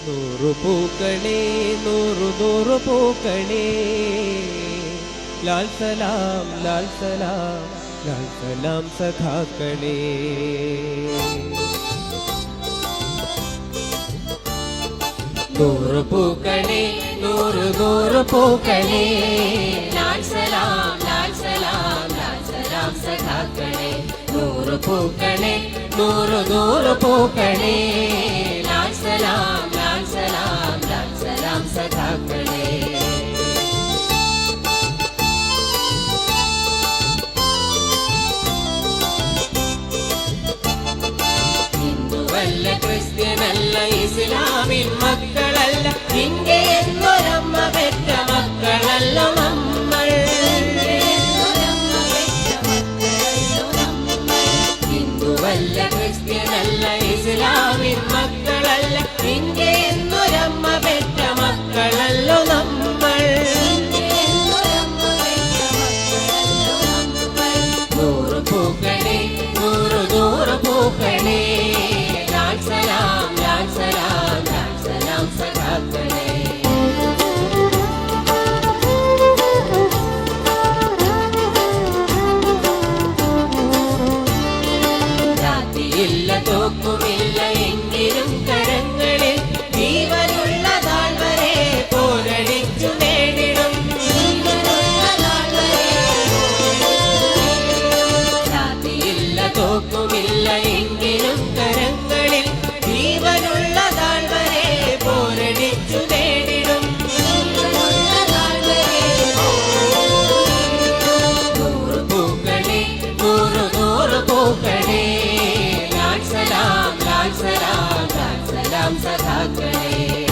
നൂറു പൂക്കളേ നൂറു നൂറു പൂക്കളേ ലാൽ സലാം ലാൽ സലാം ലാൽ സലാം സഖാക്കളേ. നൂറു പൂക്കളേ നൂറു നൂറു പൂക്കളേ ലാൽ സലാം ലാൽ സലാം ലാൽ സലാം സഖാക്കളേ. നൂറു പൂക്കളേ നൂറു നൂറു പൂക്കളേ ലാൽ സലാം ലാൽ സലാം ലാൽ സലാം സഖാക്കളേ. ഹിന്ദുവല്ല ക്രിസ്ത്യനല്ല ഇസ്ലാമിൻ മക്കളല്ല ഇന്ത്യ എന്നൊരമ്മ പെറ്റ മക്കളല്ല നമ്മൾ. ഹിന്ദുവല്ല ക്രിസ്ത്യനല്ല ഇസ്ലാമിൻ മക്കളല്ല ഇന്ത്യ എന്നൊരമ്മ പെറ്റ മക്കളല്ലോ നമ്മൾ. നൂറു പൂക്കളേ നൂറു നൂറു പൂക്കളേ ലാൽ സലാം ലാൽ സലാം ലാൽ സലാം സഖാക്കളേ. ജാതിയില്ല തോക്കുമില്ല എങ്കിലും കരങ്ങളിൽ ജീവനുള്ള നാൾ വരെ പോരടിച്ചു നേടിടും. ജാതിയില്ല തോക്കുമില്ല എങ്കിലും കരങ്ങളിൽ ജീവനുള്ള നാൾ വരെ പോരടിച്ചു നേടിടും. നൂറു പൂക്കളേ നൂറു നൂറു പൂക്കളേ ലാൽ സലാം ലാൽ സലാം ലാൽ സലാം സഖാക്കളേ.